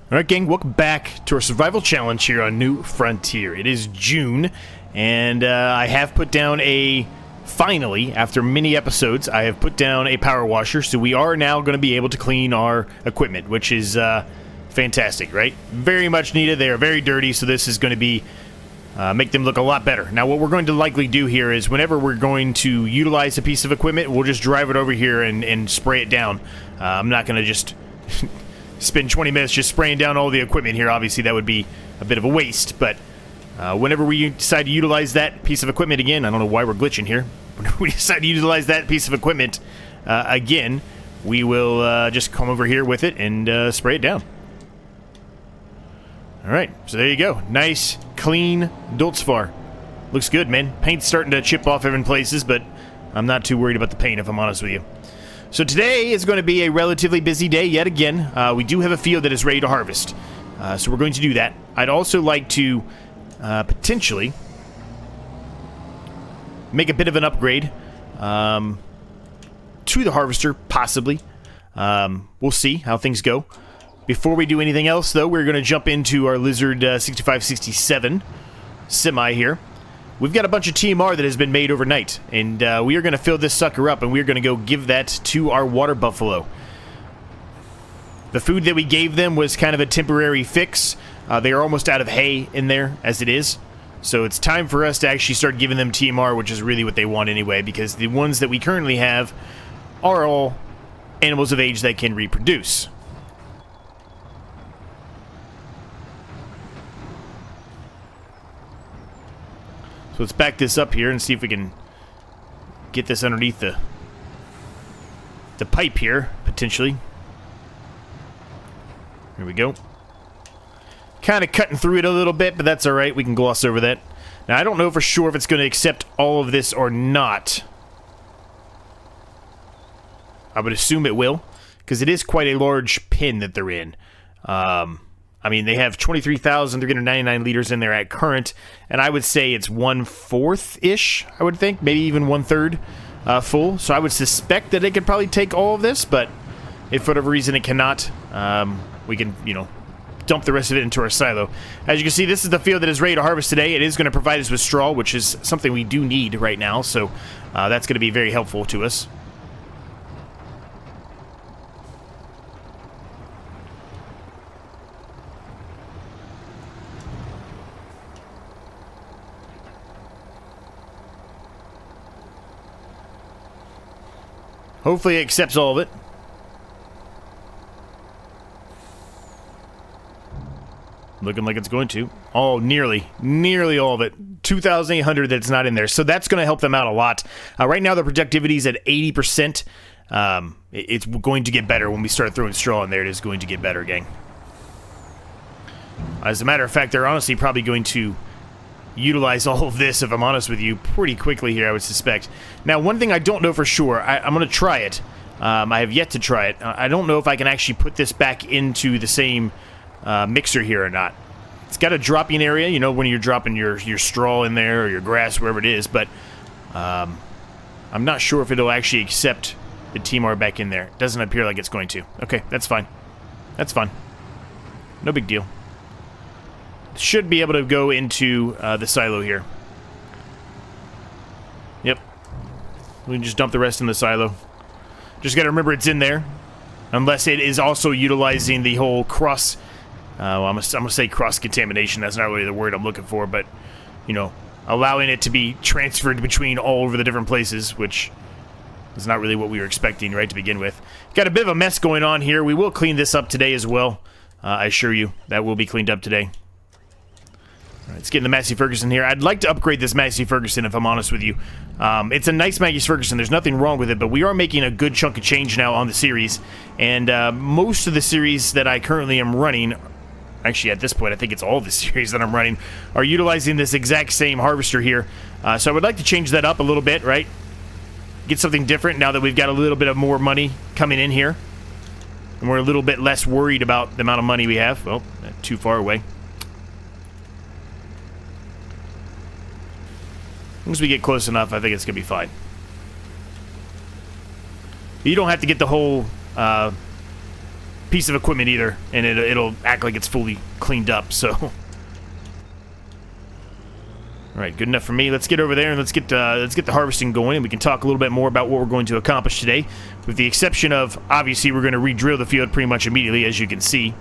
Alright gang, welcome back to our survival challenge here on New Frontier. It is June, and I have put down finally, after many episodes, I have put down a power washer, so we are now going to be able to clean our equipment, which is fantastic, right? Very much needed. They are very dirty, so this is going to be make them look a lot better. Now, what we're going to likely do here is whenever we're going to utilize a piece of equipment, we'll just drive it over here and spray it down. I'm not going to just spend 20 minutes just spraying down all the equipment here. Obviously, that would be a bit of a waste, but whenever we decide to utilize that piece of equipment again, I don't know why we're glitching here. Whenever we decide to utilize that piece of equipment again, we will just come over here with it and spray it down. Alright, so there you go. Nice, clean Dultzfar. Looks good, man. Paint's starting to chip off in places, but I'm not too worried about the paint, if I'm honest with you. So today is going to be a relatively busy day yet again. We do have a field that is ready to harvest. So we're going to do that. I'd also like to potentially make a bit of an upgrade to the harvester, possibly. We'll see how things go. Before we do anything else, though, we're going to jump into our Lizard 6567 semi here. We've got a bunch of TMR that has been made overnight, and we are going to fill this sucker up, and we're going to go give that to our water buffalo. The food that we gave them was kind of a temporary fix. They are almost out of hay in there, as it is. So it's time for us to actually start giving them TMR, which is really what they want anyway, because the ones that we currently have are all animals of age that can reproduce. So let's back this up here and see if we can get this underneath the pipe here, potentially. Here we go. Kind of cutting through it a little bit, but that's alright. We can gloss over that. Now, I don't know for sure if it's going to accept all of this or not. I would assume it will, because it is quite a large pen that they're in. I mean, they have 23,399 liters in there at current, and I would say it's 1/4-ish, I would think, maybe even 1/3 full. So I would suspect that it could probably take all of this, but if for whatever reason it cannot, we can, you know, dump the rest of it into our silo. As you can see, this is the field that is ready to harvest today. It is going to provide us with straw, which is something we do need right now, so that's going to be very helpful to us. Hopefully it accepts all of it. Looking like it's going to. Oh, nearly all of it. 2,800 that's not in there. So that's going to help them out a lot. Right now, the productivity is at 80%. It's going to get better when we start throwing straw in there. It is going to get better, gang. As a matter of fact, they're honestly probably going to utilize all of this, if I'm honest with you, pretty quickly here, I would suspect. Now, one thing I don't know for sure, I'm going to try it. I have yet to try it. I don't know if I can actually put this back into the same mixer here or not. It's got a dropping area, you know, when you're dropping your straw in there or your grass, wherever it is, but I'm not sure if it'll actually accept the TMR back in there. It doesn't appear like it's going to. Okay, that's fine. That's fine. No big deal. Should be able to go into the silo here. Yep. We can just dump the rest in the silo. Just got to remember it's in there. Unless it is also utilizing the whole cross... I'm going to say cross-contamination. That's not really the word I'm looking for, but, you know, allowing it to be transferred between all over the different places, which is not really what we were expecting, right, to begin with. Got a bit of a mess going on here. We will clean this up today as well. I assure you, that will be cleaned up today. All right, let's get into Massey Ferguson here. I'd like to upgrade this Massey Ferguson, if I'm honest with you. It's a nice Massey Ferguson. There's nothing wrong with it, but we are making a good chunk of change now on the series. And most of the series that I currently am running, actually at this point, I think it's all the series that I'm running, are utilizing this exact same harvester here. So I would like to change that up a little bit, right? Get something different now that we've got a little bit of more money coming in here. And we're a little bit less worried about the amount of money we have. Well, too far away. Once we get close enough, I think it's going to be fine. You don't have to get the whole piece of equipment either, and it'll act like it's fully cleaned up, so... Alright, good enough for me. Let's get over there and let's get the harvesting going, and we can talk a little bit more about what we're going to accomplish today. With the exception of, obviously, we're going to re-drill the field pretty much immediately, as you can see.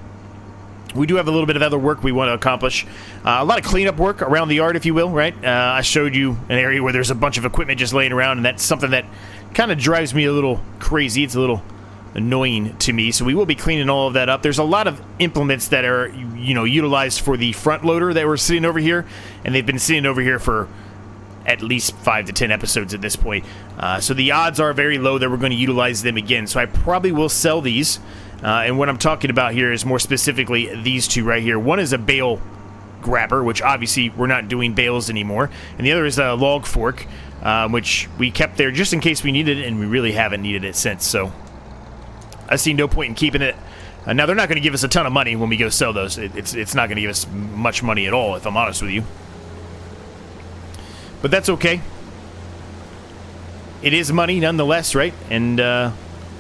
We do have a little bit of other work we want to accomplish. A lot of cleanup work around the yard, if you will, right? I showed you an area where there's a bunch of equipment just laying around, and that's something that kind of drives me a little crazy. It's a little annoying to me, so we will be cleaning all of that up. There's a lot of implements that are, you know, utilized for the front loader that were sitting over here, and they've been sitting over here for at least 5 to 10 episodes at this point. So the odds are very low that we're going to utilize them again, so I probably will sell these. And what I'm talking about here is more specifically these two right here. One is a bale grabber, which obviously we're not doing bales anymore, and the other is a log fork, which we kept there just in case we needed it, and we really haven't needed it since, so I see no point in keeping it. Now, they're not going to give us a ton of money when we go sell those. It's not going to give us much money at all, if I'm honest with you. But that's okay. It is money nonetheless, right? And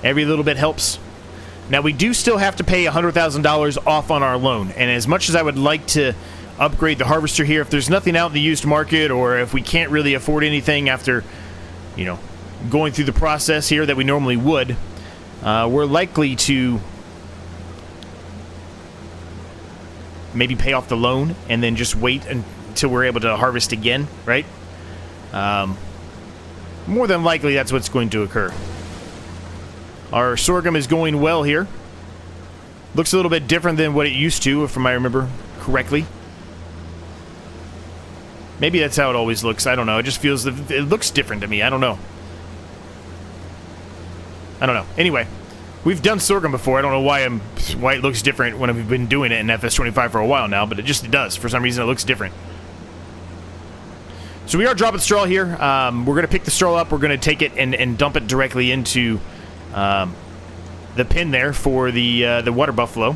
every little bit helps. Now, we do still have to pay $100,000 off on our loan. And as much as I would like to upgrade the harvester here, if there's nothing out in the used market, or if we can't really afford anything after, you know, going through the process here that we normally would, we're likely to maybe pay off the loan and then just wait until we're able to harvest again, right? More than likely, that's what's going to occur. Our sorghum is going well here. Looks a little bit different than what it used to, if I remember correctly. Maybe that's how it always looks. I don't know. It just feels... It looks different to me. I don't know. Anyway, we've done sorghum before. I don't know why it looks different when we've been doing it in FS25 for a while now, but it does. For some reason, it looks different. So we are dropping straw here. We're going to pick the straw up. We're going to take it and dump it directly into the pen there for the water buffalo.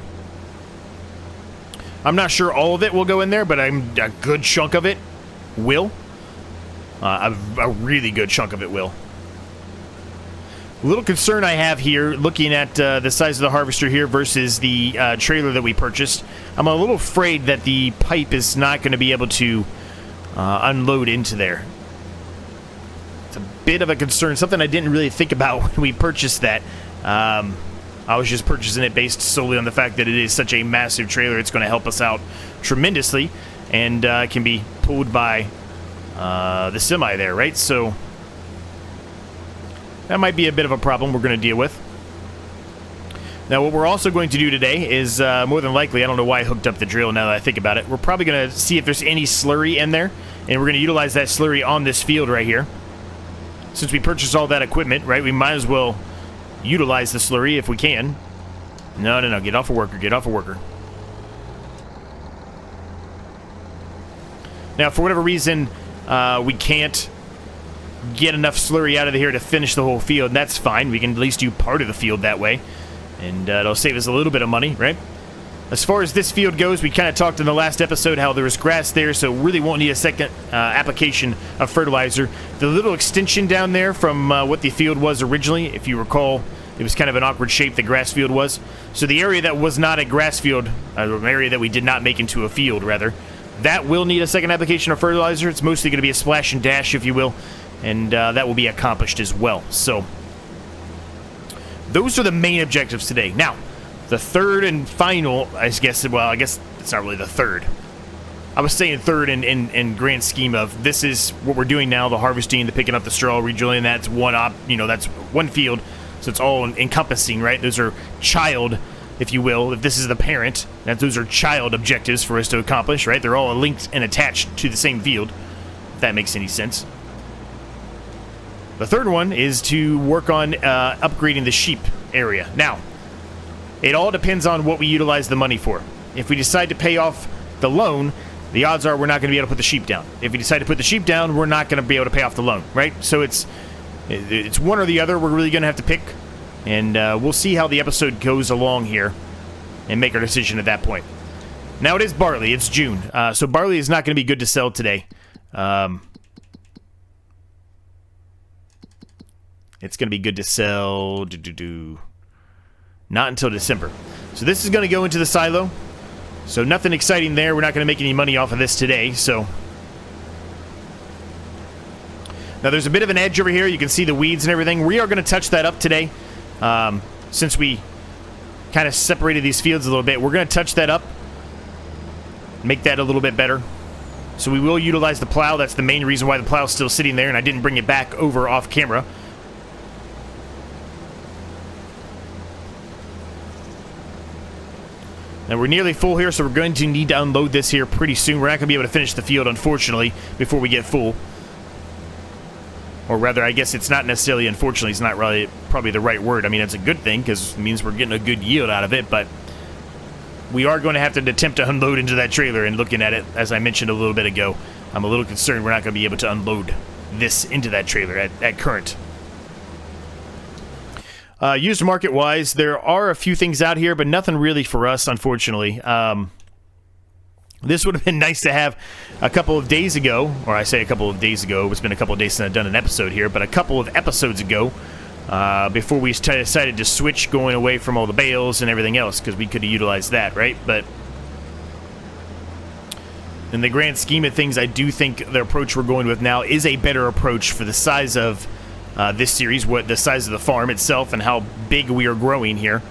I'm not sure all of it will go in there, but a good chunk of it will. A really good chunk of it will. A little concern I have here, looking at the size of the harvester here versus the trailer that we purchased. I'm a little afraid that the pipe is not going to be able to unload into there. It's a bit of a concern, something I didn't really think about when we purchased that. I was just purchasing it based solely on the fact that it is such a massive trailer. It's going to help us out tremendously, and can be pulled by the semi there, right? So that might be a bit of a problem we're going to deal with. Now, what we're also going to do today is, more than likely, I don't know why I hooked up the drill now that I think about it, we're probably going to see if there's any slurry in there, and we're going to utilize that slurry on this field right here. Since we purchased all that equipment, right, we might as well utilize the slurry if we can. No, get off a worker, get off a worker. Now, for whatever reason, we can't get enough slurry out of here to finish the whole field, and that's fine. We can at least do part of the field that way, and it'll save us a little bit of money, right? As far as this field goes, we kind of talked in the last episode how there was grass there, so really won't need a second application of fertilizer. The little extension down there from what the field was originally, if you recall, it was kind of an awkward shape the grass field was. So the area that was not a grass field, an area that we did not make into a field, rather, that will need a second application of fertilizer. It's mostly going to be a splash and dash, if you will, and that will be accomplished as well. So those are the main objectives today. Now, the third and final, I guess it's not really the third. I was saying third in grand scheme of this is what we're doing now, the harvesting, the picking up the straw, redrilling, that's that's one field, so it's all encompassing, right? Those are child, if you will, if this is the parent, those are child objectives for us to accomplish, right? They're all linked and attached to the same field, if that makes any sense. The third one is to work on upgrading the sheep area. Now, it all depends on what we utilize the money for. If we decide to pay off the loan, the odds are we're not going to be able to put the sheep down. If we decide to put the sheep down, we're not going to be able to pay off the loan, right? So it's one or the other. We're really going to have to pick, and we'll see how the episode goes along here and make our decision at that point. Now, it is barley. It's June, so barley is not going to be good to sell today. It's going to be good to sell... Not until December. So this is going to go into the silo. So nothing exciting there. We're not going to make any money off of this today. So now there's a bit of an edge over here. You can see the weeds and everything. We are going to touch that up today. Since we kind of separated these fields a little bit, we're going to touch that up. Make that a little bit better. So we will utilize the plow. That's the main reason why the plow is still sitting there, and I didn't bring it back over off camera. Now we're nearly full here, so we're going to need to unload this here pretty soon. We're not going to be able to finish the field, unfortunately, before we get full. Or rather, I guess it's not necessarily, unfortunately, it's not really probably the right word. I mean, it's a good thing, because it means we're getting a good yield out of it, but we are going to have to attempt to unload into that trailer, and looking at it, as I mentioned a little bit ago, I'm a little concerned we're not going to be able to unload this into that trailer at current. Used market-wise, there are a few things out here, but nothing really for us, unfortunately. This would have been nice to have a couple of days ago, or I say a couple of days ago, it's been a couple of days since I've done an episode here, but a couple of episodes ago, before we decided to switch going away from all the bales and everything else, because we could have utilized that, right? But in the grand scheme of things, I do think the approach we're going with now is a better approach for the size of this series, what the size of the farm itself and how big we are growing here.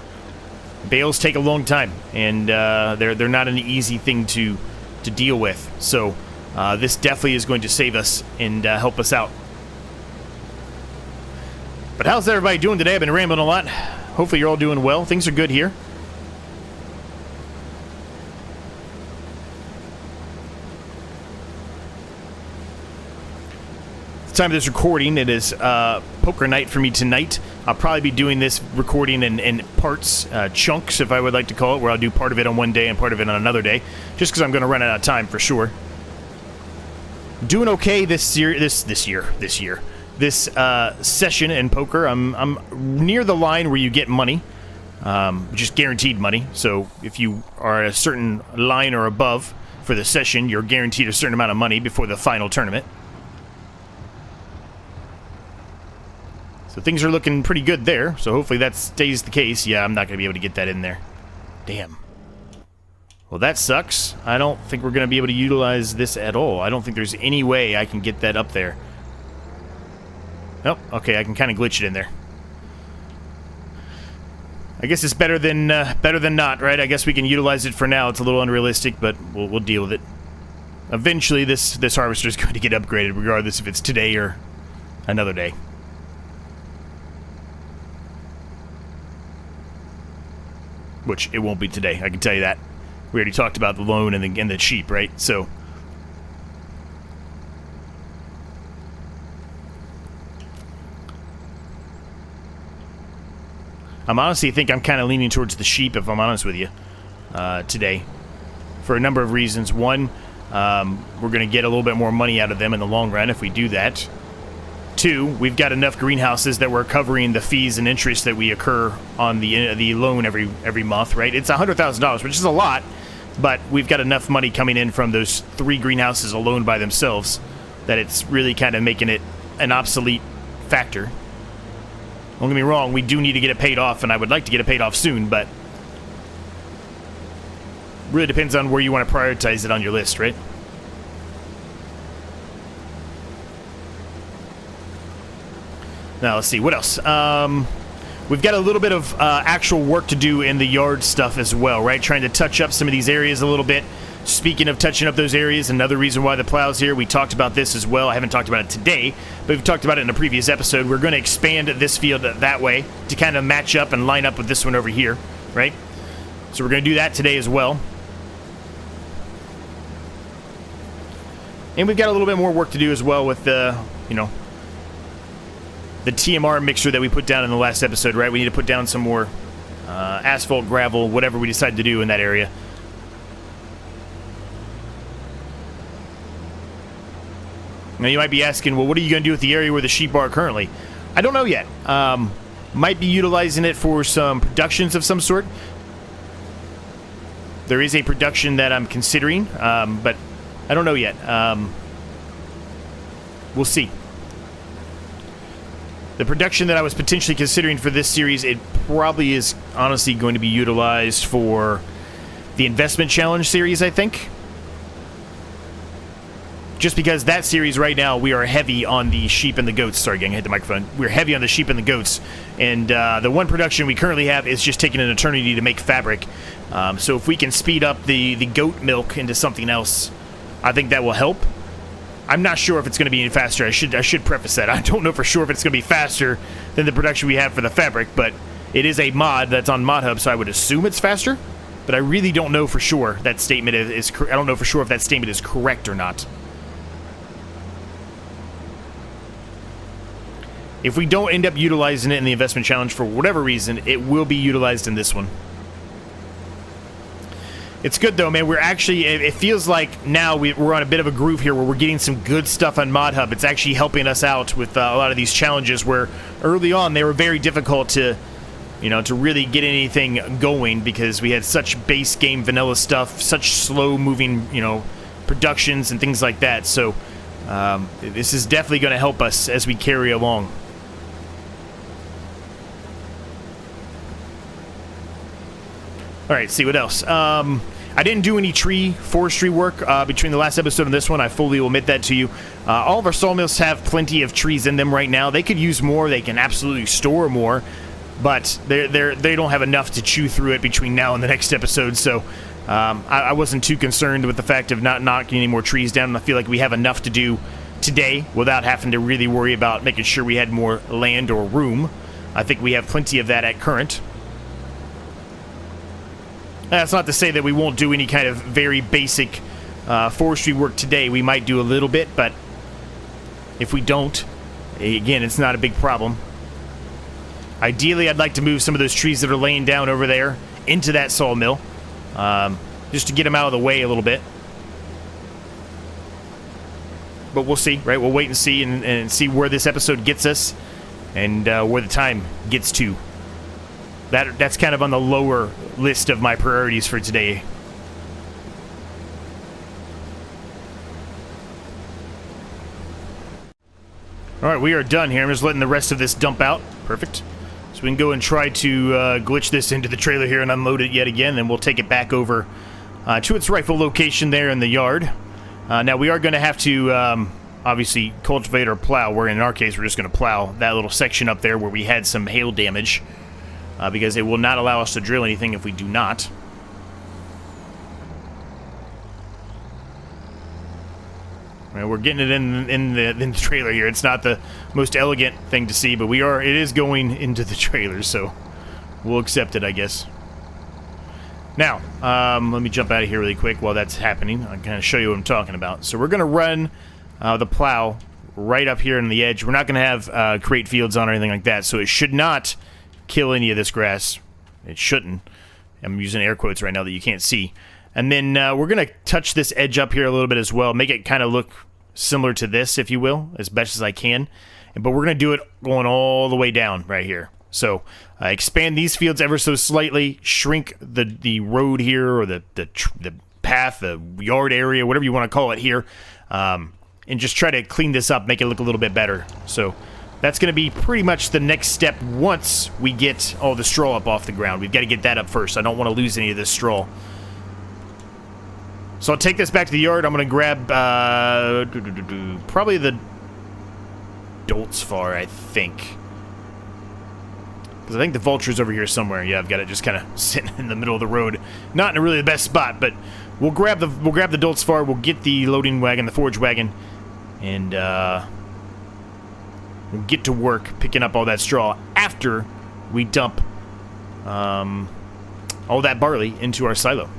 Bales take a long time, and they're not an easy thing to deal with. So this definitely is going to save us and help us out. But how's everybody doing today? I've been rambling a lot. Hopefully you're all doing well. Things are good here. At the time of this recording, it is poker night for me tonight. I'll probably be doing this recording in parts, chunks, if I would like to call it, where I'll do part of it on one day and part of it on another day, just because I'm going to run out of time for sure. Doing okay this session in poker. I'm near the line where you get money, just guaranteed money. So if you are at a certain line or above for the session, you're guaranteed a certain amount of money before the final tournament. So things are looking pretty good there. So hopefully that stays the case. Yeah, I'm not going to be able to get that in there. Damn. Well, that sucks. I don't think we're going to be able to utilize this at all. I don't think there's any way I can get that up there. Oh, okay, I can kind of glitch it in there. I guess it's better than not, right? I guess we can utilize it for now. It's a little unrealistic, but we'll deal with it. Eventually, this harvester is going to get upgraded, regardless if it's today or another day. Which it won't be today, I can tell you that. We already talked about the loan and the sheep, right? So I'm honestly think I'm kind of leaning towards the sheep, if I'm honest with you, today, for a number of reasons. One, we're going to get a little bit more money out of them in the long run if we do that. Two, we've got enough greenhouses that we're covering the fees and interest that we occur on the loan every month, right? It's $100,000, which is a lot, but we've got enough money coming in from those 3 greenhouses alone by themselves that it's really kind of making it an obsolete factor. Don't get me wrong, we do need to get it paid off, and I would like to get it paid off soon, but really depends on where you want to prioritize it on your list, right? Now, let's see, what else? We've got a little bit of actual work to do in the yard stuff as well, right? Trying to touch up some of these areas a little bit. Speaking of touching up those areas, another reason why the plow's here, we talked about this as well. I haven't talked about it today, but we've talked about it in a previous episode. We're going to expand this field that way to kind of match up and line up with this one over here, right? So we're going to do that today as well. And we've got a little bit more work to do as well with the, the TMR mixture that we put down in the last episode, right? We need to put down some more asphalt, gravel, whatever we decide to do in that area. Now you might be asking, well, what are you going to do with the area where the sheep are currently? I don't know yet. Might be utilizing it for some productions of some sort. There is a production that I'm considering, but I don't know yet. We'll see. The production that I was potentially considering for this series, it probably is honestly going to be utilized for the investment challenge series, I think. Just because that series right now, we are heavy on the sheep and the goats. Sorry, gang, I hit the microphone. We're heavy on the sheep and the goats. And the one production we currently have is just taking an eternity to make fabric. So if we can speed up the goat milk into something else, I think that will help. I'm not sure if it's going to be any faster. I should preface that. I don't know for sure if it's going to be faster than the production we have for the fabric, but it is a mod that's on ModHub, so I would assume it's faster. But I really don't know for sure that statement is I don't know for sure if that statement is correct or not. If we don't end up utilizing it in the investment challenge for whatever reason, it will be utilized in this one. It's good though, man. We're actually, it feels like now we're on a bit of a groove here where we're getting some good stuff on ModHub. It's actually helping us out with a lot of these challenges where early on they were very difficult to, to really get anything going because we had such base game vanilla stuff, such slow moving, productions and things like that. So this is definitely going to help us as we carry along. All right, see what else. I didn't do any tree forestry work between the last episode and this one. I fully will admit that to you. All of our sawmills have plenty of trees in them right now. They could use more. They can absolutely store more, but they don't have enough to chew through it between now and the next episode. So I wasn't too concerned with the fact of not knocking any more trees down. I feel like we have enough to do today without having to really worry about making sure we had more land or room. I think we have plenty of that at current. That's not to say that we won't do any kind of very basic forestry work today. We might do a little bit, but if we don't, again, it's not a big problem. Ideally, I'd like to move some of those trees that are laying down over there into that sawmill, just to get them out of the way a little bit. But we'll see, right? We'll wait and see and see where this episode gets us and where the time gets to. That's kind of on the lower list of my priorities for today. Alright, we are done here. I'm just letting the rest of this dump out. Perfect. So we can go and try to glitch this into the trailer here and unload it yet again, and we'll take it back over to its rightful location there in the yard. Now, we are going to have to, obviously, cultivate or plow, where in our case, we're just going to plow that little section up there where we had some hail damage. Because it will not allow us to drill anything if we do not. Right, we're getting it in the trailer here. It's not the most elegant thing to see, but it is going into the trailer, so we'll accept it, I guess. Now, let me jump out of here really quick while that's happening. I'll kind of show you what I'm talking about. So we're going to run the plow right up here on the edge. We're not going to have crate fields on or anything like that, so it should not kill any of this grass. It shouldn't. I'm using air quotes right now that you can't see. And then we're going to touch this edge up here a little bit as well. Make it kind of look similar to this, if you will, as best as I can. But we're going to do it going all the way down right here. So expand these fields ever so slightly. Shrink the road here, or the path, the yard area, whatever you want to call it here. And just try to clean this up, make it look a little bit better. So that's going to be pretty much the next step once we get all the straw up off the ground. We've got to get that up first. I don't want to lose any of this straw. So I'll take this back to the yard. I'm going to grab probably the Doltzfar, I think. Because I think the vulture's over here somewhere. Yeah, I've got it just kind of sitting in the middle of the road. Not in really the best spot, but we'll grab the Doltzfar. We'll get the loading wagon, the forage wagon, and we'll get to work picking up all that straw after we dump all that barley into our silo.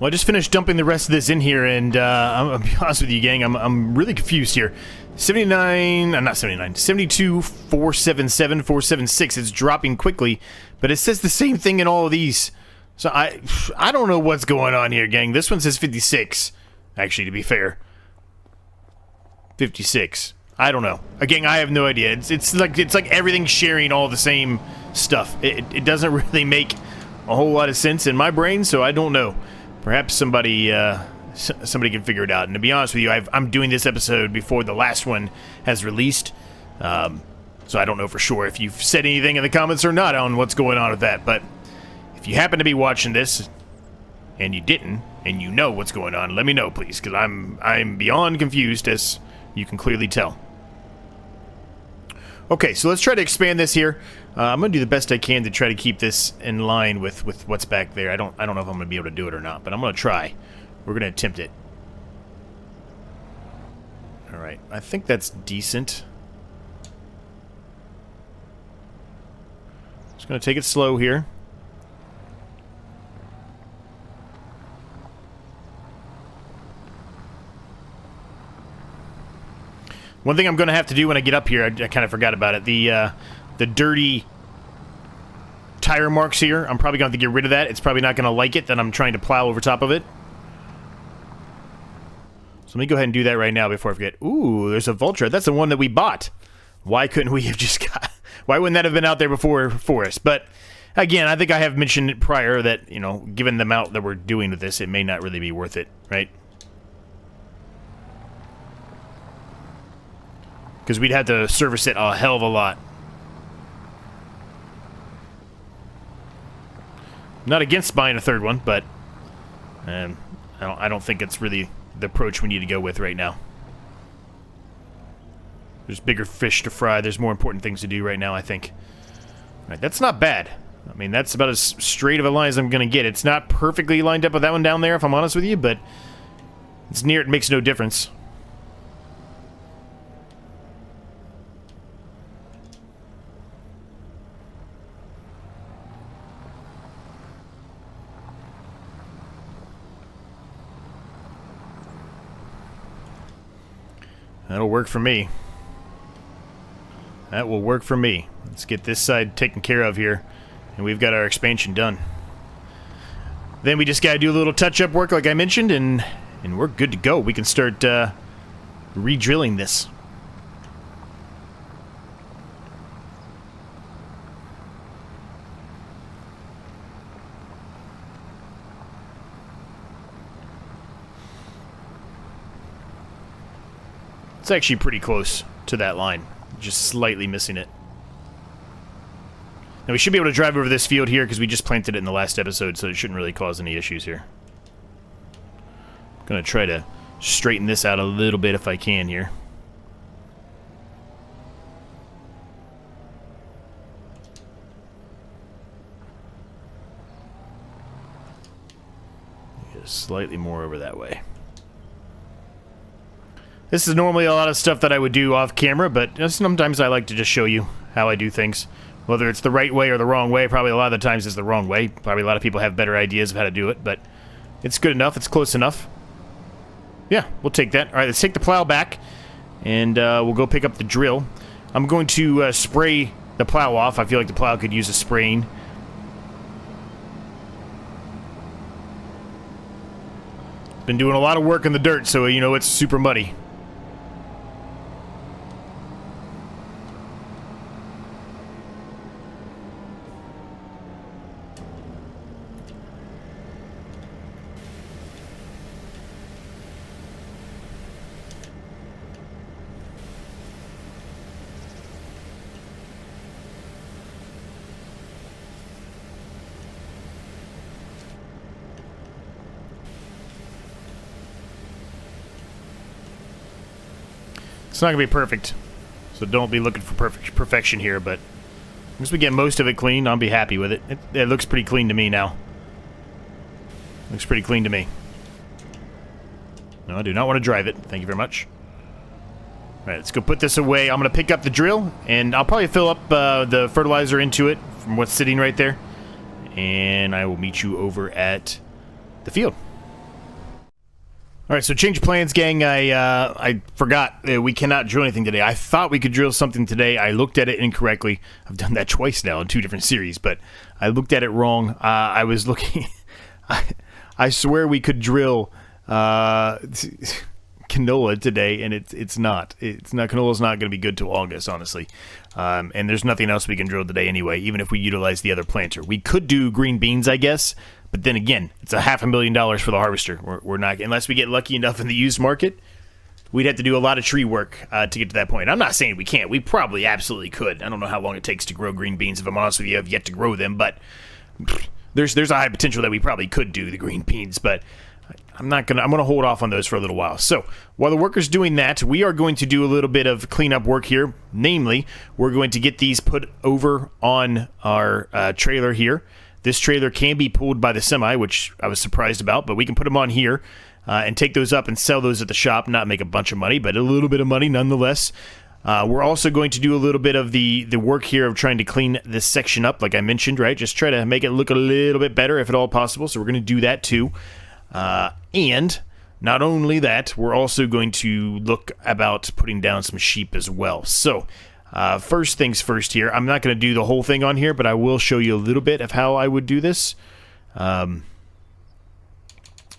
Well, I just finished dumping the rest of this in here, and I'll be honest with you, gang, I'm really confused here. 72, 477, 476. It's dropping quickly, but it says the same thing in all of these. So I don't know what's going on here, gang. This one says 56. Actually, to be fair, 56. I don't know. Again, I have no idea. It's like everything's sharing all the same stuff. It doesn't really make a whole lot of sense in my brain, so I don't know. Perhaps somebody can figure it out. And to be honest with you, I'm doing this episode before the last one has released, so I don't know for sure if you've said anything in the comments or not on what's going on with that. But if you happen to be watching this and you didn't, and you know what's going on, let me know, please, because I'm beyond confused, as you can clearly tell. Okay, so let's try to expand this here. I'm going to do the best I can to try to keep this in line with what's back there. I don't know if I'm going to be able to do it or not, but I'm going to try. We're going to attempt it. Alright, I think that's decent. Just going to take it slow here. One thing I'm going to have to do when I get up here, I kind of forgot about it, the dirty tire marks here, I'm probably going to have to get rid of that. It's probably not going to like it that I'm trying to plow over top of it. So let me go ahead and do that right now before I forget. Ooh, there's a Vulture. That's the one that we bought. Why couldn't we have just got... Why wouldn't that have been out there before for us? But, again, I think I have mentioned it prior that, you know, given the amount that we're doing with this, it may not really be worth it, right? Because we'd have to service it a hell of a lot. Not against buying a third one, but I don't think it's really the approach we need to go with right now. There's bigger fish to fry. There's more important things to do right now, I think. All right, that's not bad. I mean, that's about as straight of a line as I'm going to get. It's not perfectly lined up with that one down there, if I'm honest with you, but it's near. It makes no difference. That'll work for me. That will work for me. Let's get this side taken care of here, and we've got our expansion done. Then we just gotta do a little touch-up work like I mentioned, and we're good to go. We can start re-drilling this. It's actually pretty close to that line, just slightly missing it. Now we should be able to drive over this field here because we just planted it in the last episode, so it shouldn't really cause any issues here. I'm going to try to straighten this out a little bit if I can here. Get slightly more over that way. This is normally a lot of stuff that I would do off camera, but sometimes I like to just show you how I do things. Whether it's the right way or the wrong way, probably a lot of the times it's the wrong way. Probably a lot of people have better ideas of how to do it, but it's good enough. It's close enough. Yeah, we'll take that. All right, let's take the plow back, and we'll go pick up the drill. I'm going to spray the plow off. I feel like the plow could use a spraying. Been doing a lot of work in the dirt, so you know it's super muddy. It's not going to be perfect, so don't be looking for perfection here, but once we get most of it clean, I'll be happy with it. It looks pretty clean to me now. Looks pretty clean to me. No, I do not want to drive it. Thank you very much. Alright, let's go put this away. I'm going to pick up the drill, and I'll probably fill up the fertilizer into it from what's sitting right there, and I will meet you over at the field. All right, so change of plans, gang. I forgot we cannot drill anything today. I thought we could drill something today. I looked at it incorrectly. I've done that twice now in 2 different series, but I looked at it wrong. I was looking... I swear we could drill canola today, and it's not. Canola's not going to be good till August, honestly. And there's nothing else we can drill today anyway, even if we utilize the other planter. We could do green beans, I guess. But then again, it's $500,000 for the harvester. We're not, unless we get lucky enough in the used market, we'd have to do a lot of tree work to get to that point. I'm not saying we can't. We probably absolutely could. I don't know how long it takes to grow green beans. If I'm honest with you, I've yet to grow them, but there's a high potential that we probably could do the green beans. But I'm gonna hold off on those for a little while. So while the worker's doing that, we are going to do a little bit of cleanup work here. Namely, we're going to get these put over on our trailer here. This trailer can be pulled by the semi, which I was surprised about, but we can put them on here and take those up and sell those at the shop. Not make a bunch of money, but a little bit of money nonetheless. We're also going to do a little bit of the work here of trying to clean this section up, like I mentioned, right? Just try to make it look a little bit better if at all possible. So we're going to do that too. And not only that, we're also going to look about putting down some sheep as well. So first things first here. I'm not going to do the whole thing on here, but I will show you a little bit of how I would do this. I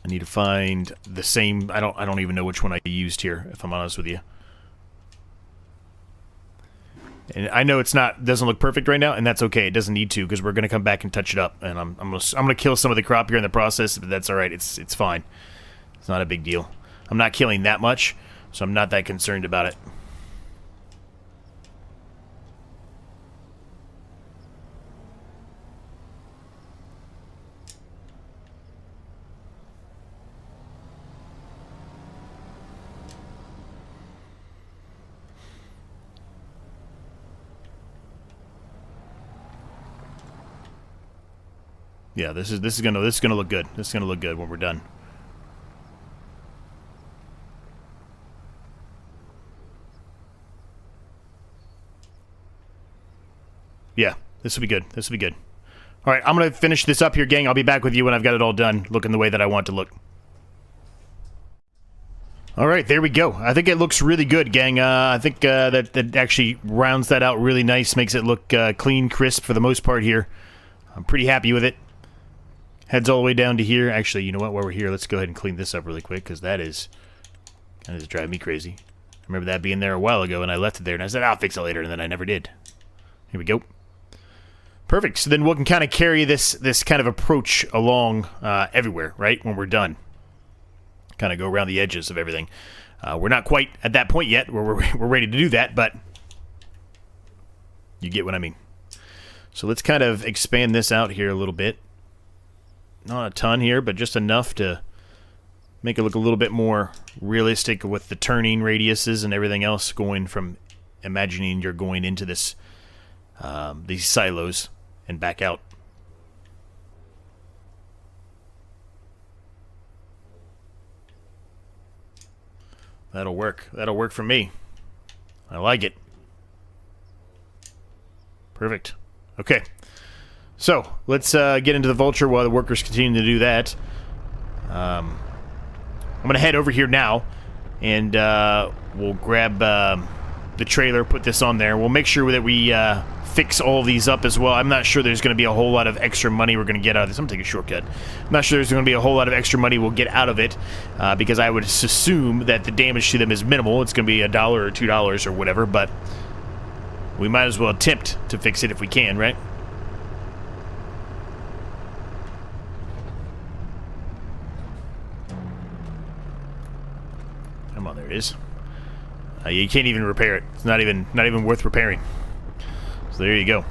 need to find the same. I don't even know which one I used here, if I'm honest with you. And I know doesn't look perfect right now, and that's okay. It doesn't need to, because we're going to come back and touch it up. And I'm gonna kill some of the crop here in the process, but that's all right. It's fine. It's not a big deal. I'm not killing that much, so I'm not that concerned about it. Yeah, this is gonna look good. This is gonna look good when we're done. Yeah, this will be good. This will be good. All right, I'm gonna finish this up here, gang. I'll be back with you when I've got it all done, looking the way that I want it to look. All right, there we go. I think it looks really good, gang. I think that actually rounds that out really nice, makes it look clean, crisp for the most part here. I'm pretty happy with it. Heads all the way down to here. Actually, you know what? While we're here, let's go ahead and clean this up really quick, because that is driving me crazy. I remember that being there a while ago, and I left it there, and I said, I'll fix it later, and then I never did. Here we go. Perfect. So then we can kind of carry this kind of approach along everywhere, right, when we're done. Kind of go around the edges of everything. We're not quite at that point yet where we're ready to do that, but you get what I mean. So let's kind of expand this out here a little bit. Not a ton here, but just enough to make it look a little bit more realistic with the turning radiuses and everything else, going from imagining you're going into this these silos and back out. That'll work. That'll work for me. I like it. Perfect. Okay. So, let's get into the vulture while the workers continue to do that. I'm going to head over here now, and we'll grab the trailer, put this on there. We'll make sure that we fix all of these up as well. I'm not sure there's going to be a whole lot of extra money we're going to get out of this. I'm going to take a shortcut. I'm not sure there's going to be a whole lot of extra money we'll get out of it, because I would assume that the damage to them is minimal. It's going to be $1 or $2 or whatever, but we might as well attempt to fix it if we can, right? Come on, there it is. You can't even repair it. It's not even worth repairing. So there you go.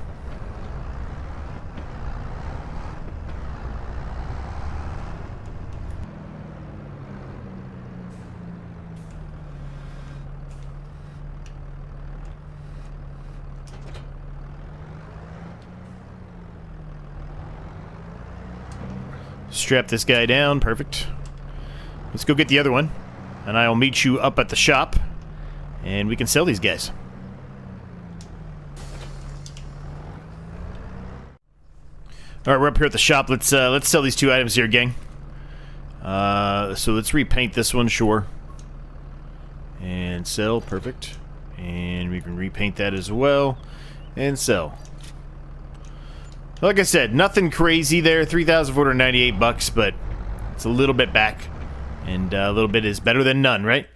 Strap this guy down. Perfect. Let's go get the other one, and I'll meet you up at the shop, and we can sell these guys. All right, we're up here at the shop. Let's sell these two items here, gang. So let's repaint this one, sure. And sell, perfect. And we can repaint that as well. And sell. Like I said, nothing crazy there. $3,498, but it's a little bit back. And a little bit is better than none, right?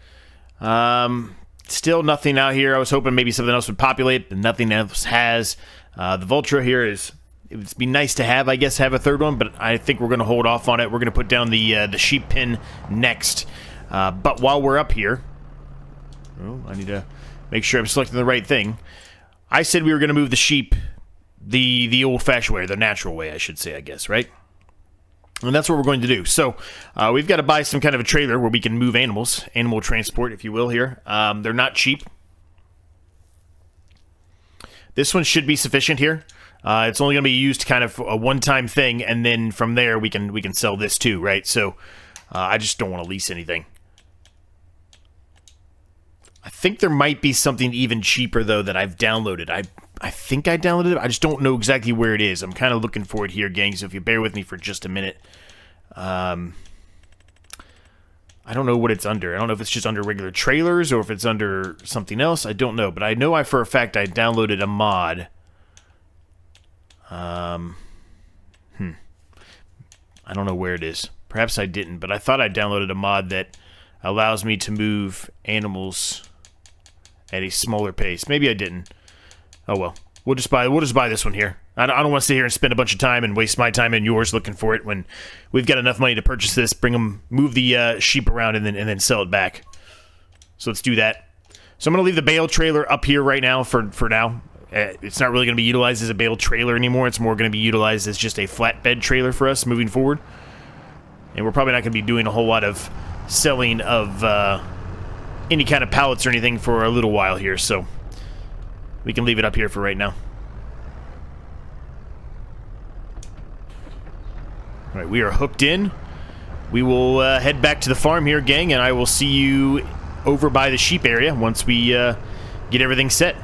Still nothing out here. I was hoping maybe something else would populate, but nothing else has. The Vulture here is... It would be nice to have, I guess, have a third one, but I think we're going to hold off on it. We're going to put down the sheep pen next. But while we're up here... Oh, I need to make sure I'm selecting the right thing. I said we were going to move the sheep the old-fashioned way, the natural way, I should say, I guess, right? And that's what we're going to do. So, we've got to buy some kind of a trailer where we can move animals. Animal transport, if you will, here. They're not cheap. This one should be sufficient here. It's only going to be used kind of a one-time thing, and then from there we can sell this too, right? So I just don't want to lease anything. I think there might be something even cheaper though that I've downloaded. I think I downloaded it. I just don't know exactly where it is. I'm kind of looking for it here, gang. So if you bear with me for just a minute, I don't know what it's under. I don't know if it's just under regular trailers or if it's under something else. I don't know, but I know for a fact I downloaded a mod. I don't know where it is. Perhaps I didn't, but I thought I downloaded a mod that allows me to move animals at a smaller pace. Maybe I didn't. Oh well. We'll just buy this one here. I don't want to sit here and spend a bunch of time and waste my time and yours looking for it when we've got enough money to purchase this, move the sheep around and then sell it back. So let's do that. So I'm going to leave the bale trailer up here right now for now. It's not really going to be utilized as a bale trailer anymore. It's more going to be utilized as just a flatbed trailer for us moving forward. And we're probably not going to be doing a whole lot of selling of any kind of pallets or anything for a little while here. So we can leave it up here for right now. All right, we are hooked in. We will head back to the farm here, gang, and I will see you over by the sheep area once we get everything set.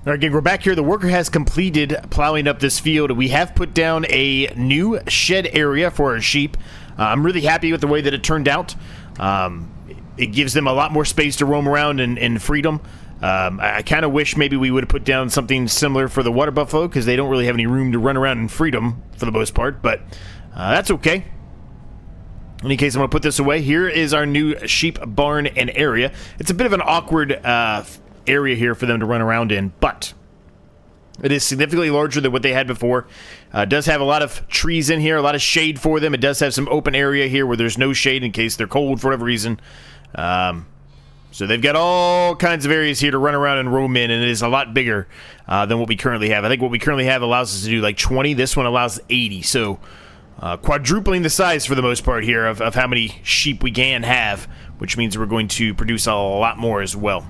All right, gang, we're back here. The worker has completed plowing up this field. We have put down a new shed area for our sheep. I'm really happy with the way that it turned out. It gives them a lot more space to roam around in freedom. I kind of wish maybe we would have put down something similar for the water buffalo because they don't really have any room to run around in freedom for the most part, but that's okay. In any case, I'm going to put this away. Here is our new sheep barn and area. It's a bit of an awkward area here for them to run around in, but it is significantly larger than what they had before. It does have a lot of trees in here, a lot of shade for them. It does have some open area here where there's no shade in case they're cold for whatever reason. So they've got all kinds of areas here to run around and roam in, and it is a lot bigger than what we currently have. I think what we currently have allows us to do like 20. This one allows 80, so quadrupling the size for the most part here of how many sheep we can have, which means we're going to produce a lot more as well.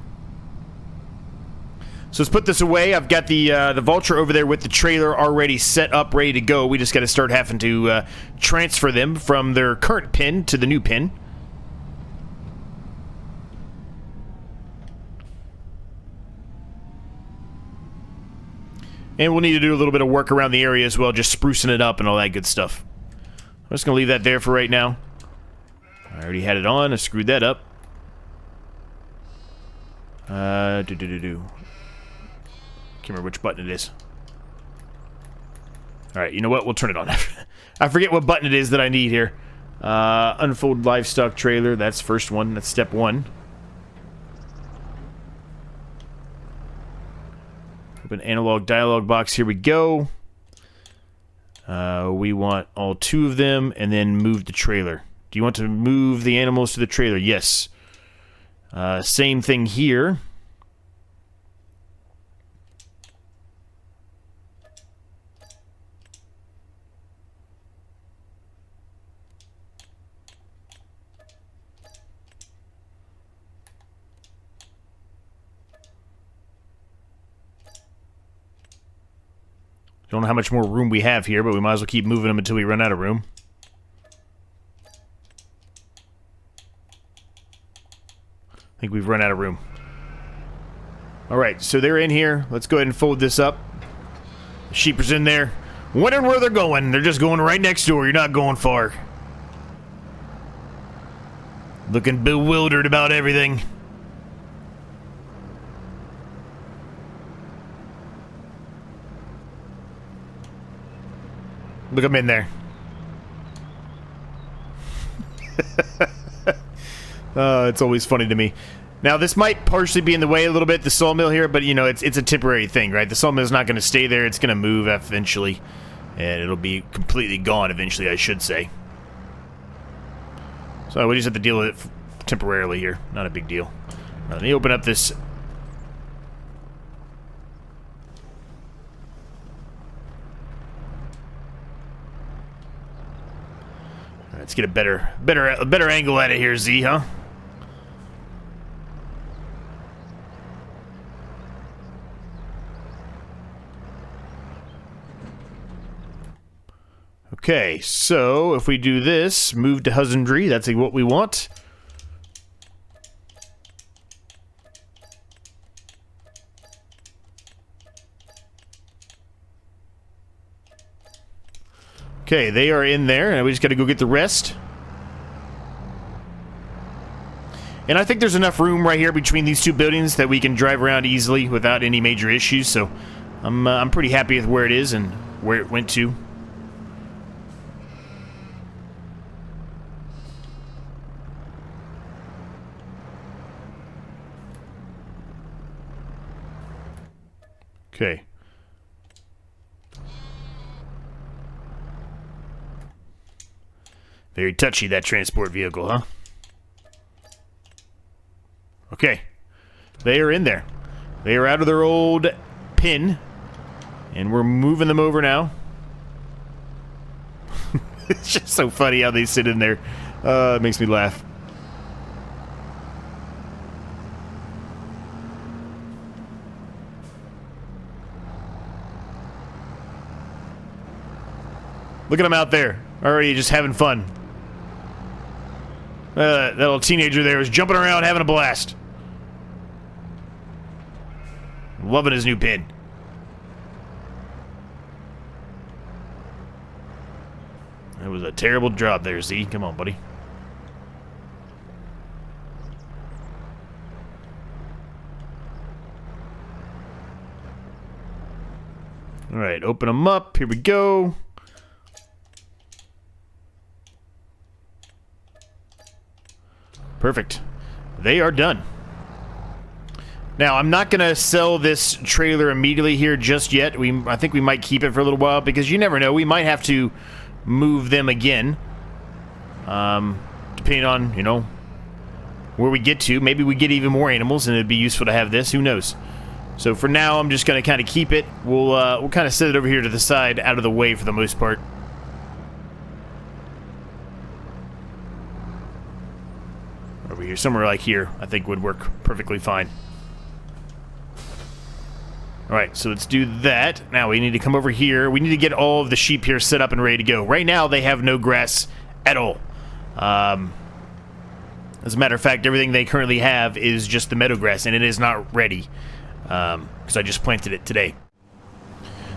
So let's put this away. I've got the Vulture over there with the trailer already set up, ready to go. We just got to start having to transfer them from their current pen to the new pen. And we'll need to do a little bit of work around the area as well, just sprucing it up and all that good stuff. I'm just going to leave that there for right now. I already had it on. I screwed that up. Can't remember which button it is. Alright, you know what? We'll turn it on. I forget what button it is that I need here. Unfold livestock trailer. That's first one. That's step one. Open analog dialog box. Here we go. We want all two of them and then move the trailer. Do you want to move the animals to the trailer? Yes. Same thing here. Don't know how much more room we have here, but we might as well keep moving them until we run out of room. I think we've run out of room. Alright, so they're in here. Let's go ahead and fold this up. The sheep is in there. Wondering where they're going. They're just going right next door. You're not going far. Looking bewildered about everything. Look, I'm in there. It's always funny to me. Now, this might partially be in the way a little bit, the sawmill here, but, you know, it's a temporary thing, right? The sawmill's not going to stay there. It's going to move eventually, and it'll be completely gone eventually, I should say. So we just have to deal with it temporarily here. Not a big deal. Now, let me open up this... Let's get a better angle at it here, Z, huh? Okay, so if we do this, move to husbandry, that's what we want. Okay, they are in there, and we just got to go get the rest. And I think there's enough room right here between these two buildings that we can drive around easily without any major issues, so I'm pretty happy with where it is and where it went to. Okay. Very touchy, that transport vehicle, huh? Okay. They are in there. They are out of their old pin. And we're moving them over now. It's just so funny how they sit in there. It makes me laugh. Look at them out there. Already just having fun. That little teenager there was jumping around having a blast. Loving his new pin. That was a terrible job there, Z. Come on, buddy. Alright, open them up. Here we go. Perfect. They are done. Now, I'm not going to sell this trailer immediately here just yet. I think we might keep it for a little while because you never know. We might have to move them again. Depending on, you know, where we get to. Maybe we get even more animals and it'd be useful to have this. Who knows? So for now, I'm just going to kind of keep it. We'll kind of set it over here to the side, out of the way for the most part. Over here, somewhere like here, I think would work perfectly fine. Alright, so let's do that. Now we need to come over here. We need to get all of the sheep here set up and ready to go. Right now, they have no grass at all. As a matter of fact, everything they currently have is just the meadow grass, and it is not ready. Because I just planted it today.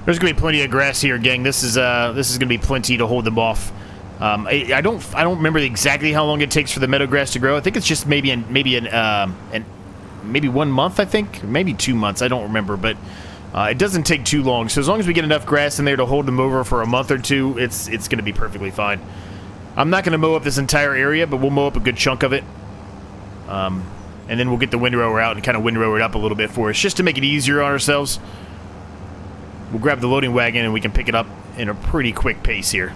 There's going to be plenty of grass here, gang. This is going to be plenty to hold them off. I don't remember exactly how long it takes for the meadow grass to grow. I think it's just maybe 1 month. I think maybe 2 months. I don't remember, but it doesn't take too long. So as long as we get enough grass in there to hold them over for a month or two, it's going to be perfectly fine. I'm not going to mow up this entire area, but we'll mow up a good chunk of it, and then we'll get the windrower out and kind of windrower it up a little bit for us, just to make it easier on ourselves. We'll grab the loading wagon and we can pick it up in a pretty quick pace here.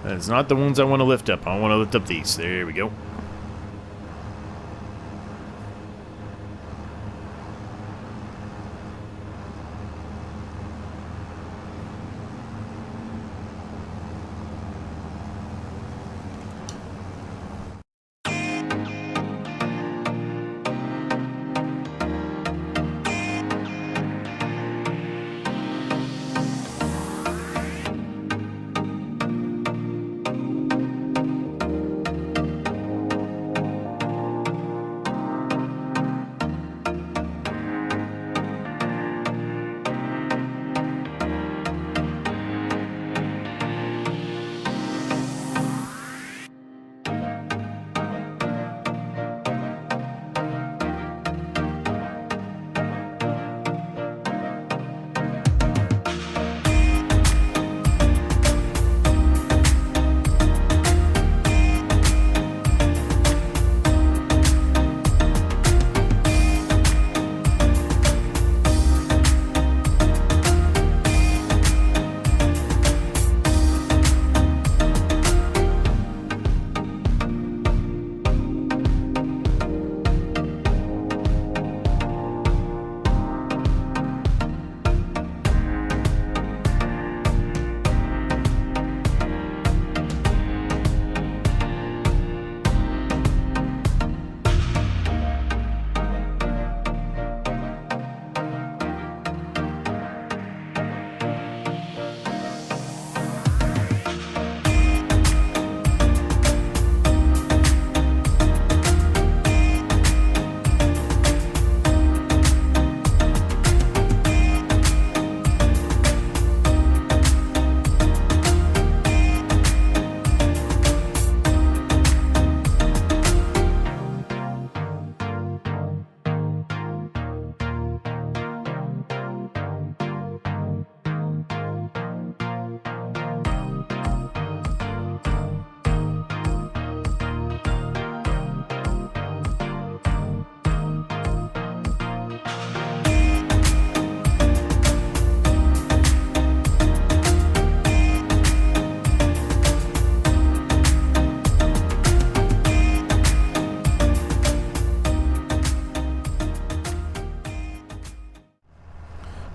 That's not the ones I want to lift up. I want to lift up these. There we go.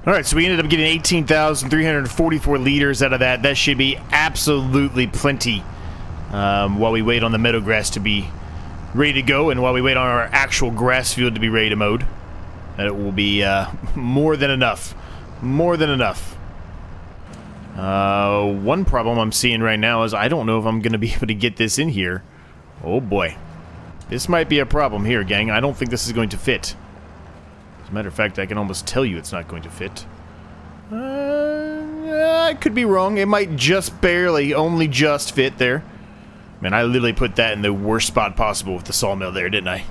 Alright, so we ended up getting 18,344 liters out of that. That should be absolutely plenty while we wait on the meadow grass to be ready to go, and while we wait on our actual grass field to be ready to mowed. And it will be more than enough. More than enough. One problem I'm seeing right now is I don't know if I'm going to be able to get this in here. Oh boy. This might be a problem here, gang. I don't think this is going to fit. As a matter of fact, I can almost tell you it's not going to fit. I could be wrong. It might just barely, only just fit there. Man, I literally put that in the worst spot possible with the sawmill there, didn't I?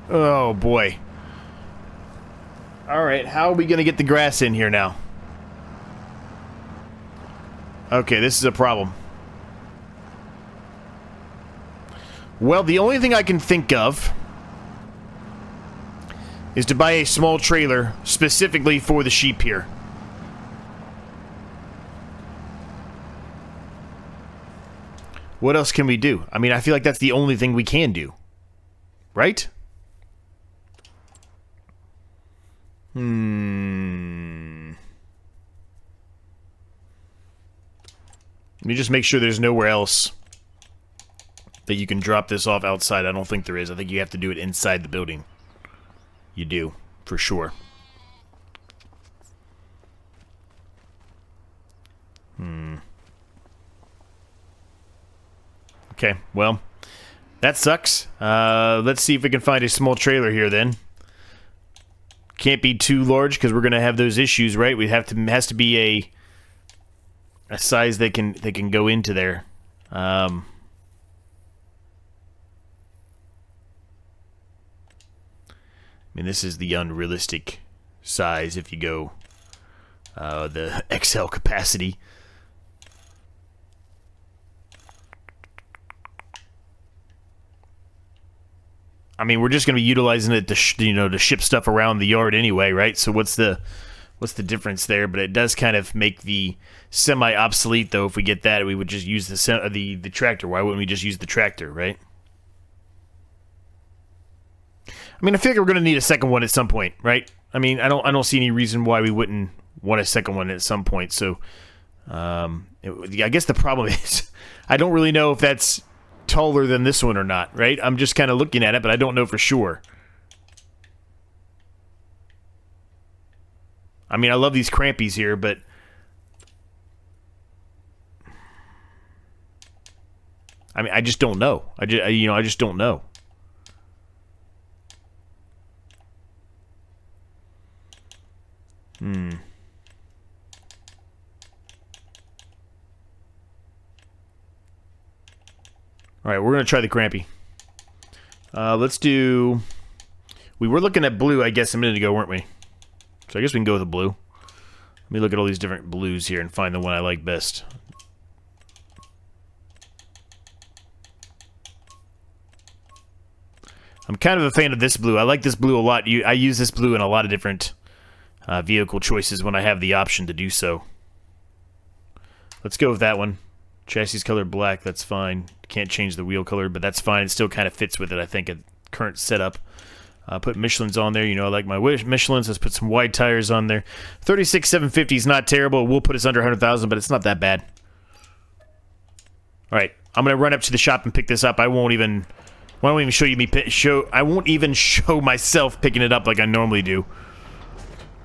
Oh, boy. Alright, how are we going to get the grass in here now? Okay, this is a problem. Well, the only thing I can think of is to buy a small trailer specifically for the sheep here. What else can we do? I mean, I feel like that's the only thing we can do. Right? Let me just make sure there's nowhere else that you can drop this off outside. I don't think there is. I think you have to do it inside the building. You do, for sure. Okay, well, that sucks. Let's see if we can find a small trailer here then. Can't be too large because we're gonna have those issues, right? We have to has to be a size that can go into there. I mean, this is the unrealistic size if you go the XL capacity. I mean, we're just going to be utilizing it to to ship stuff around the yard anyway, right? So what's the difference there? But it does kind of make the semi obsolete, though. If we get that, we would just use the tractor. Why wouldn't we just use the tractor, right? I mean, I feel like we're going to need a second one at some point, right? I mean, I don't see any reason why we wouldn't want a second one at some point. So, I guess the problem is I don't really know if that's taller than this one or not, right? I'm just kind of looking at it, but I don't know for sure. I mean, I love these crampies here, but I mean, I just don't know. I just don't know. Alright, we're going to try the crampy. Let's do... We were looking at blue, I guess, a minute ago, weren't we? So I guess we can go with the blue. Let me look at all these different blues here and find the one I like best. I'm kind of a fan of this blue. I like this blue a lot. I use this blue in a lot of different vehicle choices when I have the option to do so. Let's go with that one. Chassis color black, that's fine. Can't change the wheel color, but that's fine. It still kind of fits with it, I think, at current setup. Put Michelin's on there. You know, I like my Michelin's. Let's put some wide tires on there. 36,750 is not terrible. It will put us under 100,000, but it's not that bad. All right, I'm gonna run up to the shop and pick this up. I won't even show you I won't even show myself picking it up like I normally do.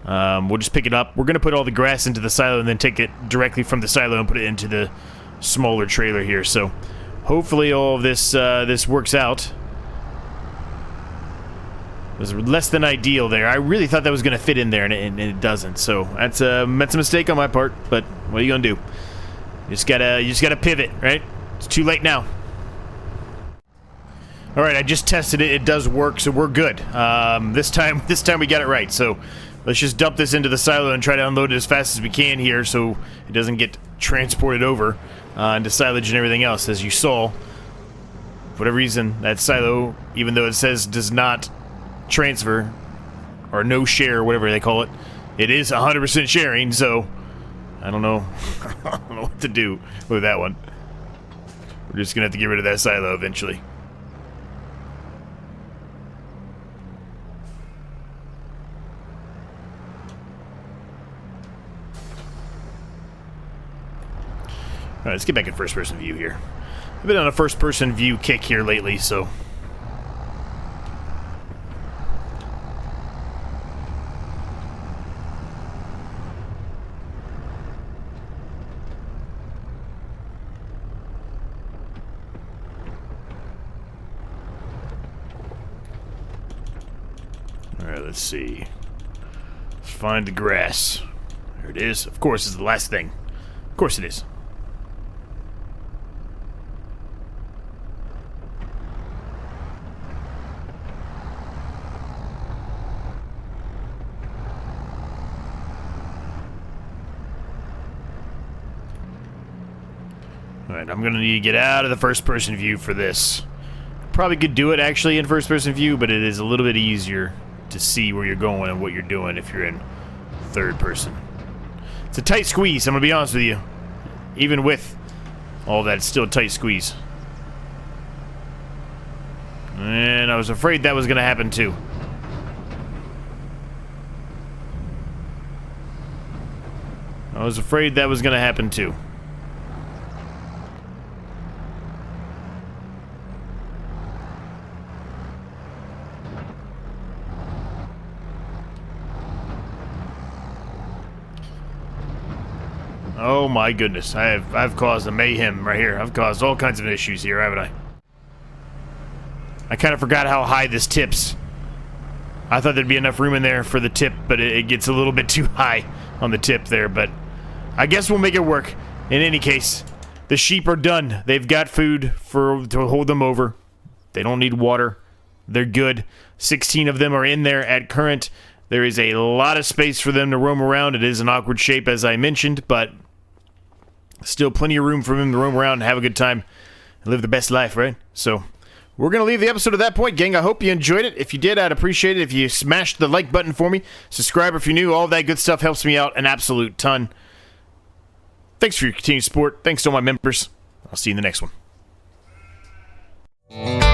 We'll just pick it up. We're gonna put all the grass into the silo and then take it directly from the silo and put it into the smaller trailer here. So hopefully all of this this works out. It was less than ideal there. I really thought that was going to fit in there, and it doesn't. So that's a mistake on my part. But what are you going to do? You just gotta pivot, right? It's too late now. All right, I just tested it. It does work, so we're good. This time we got it right. So let's just dump this into the silo and try to unload it as fast as we can here, so it doesn't get transported over into silage and everything else. As you saw, for whatever reason, that silo, even though it says does not transfer or no share, whatever they call it, it is 100% sharing. So I don't know. I don't know what to do with that one. We're just gonna have to get rid of that silo eventually. Alright, let's get back in first-person view here. I've been on a first-person view kick here lately, so... Alright, let's see. Let's find the grass. There it is. Of course, it's the last thing. Of course it is. Alright, I'm gonna need to get out of the first-person view for this. Probably could do it, actually, in first-person view, but it is a little bit easier to see where you're going and what you're doing if you're in third person. It's a tight squeeze, I'm gonna be honest with you. Even with all that, it's still a tight squeeze. And I was afraid that was gonna happen too. I was afraid that was gonna happen too. Oh my goodness, I've caused a mayhem right here. I've caused all kinds of issues here, haven't I? I kind of forgot how high this tips. I thought there'd be enough room in there for the tip, but it gets a little bit too high on the tip there, but I guess we'll make it work. In any case, the sheep are done. They've got food to hold them over. They don't need water. They're good. 16 of them are in there at current. There is a lot of space for them to roam around. It is an awkward shape, as I mentioned, but still plenty of room for them to roam around and have a good time and live the best life, right? So, we're going to leave the episode at that point, gang. I hope you enjoyed it. If you did, I'd appreciate it if you smashed the like button for me. Subscribe if you're new. All that good stuff helps me out an absolute ton. Thanks for your continued support. Thanks to all my members. I'll see you in the next one.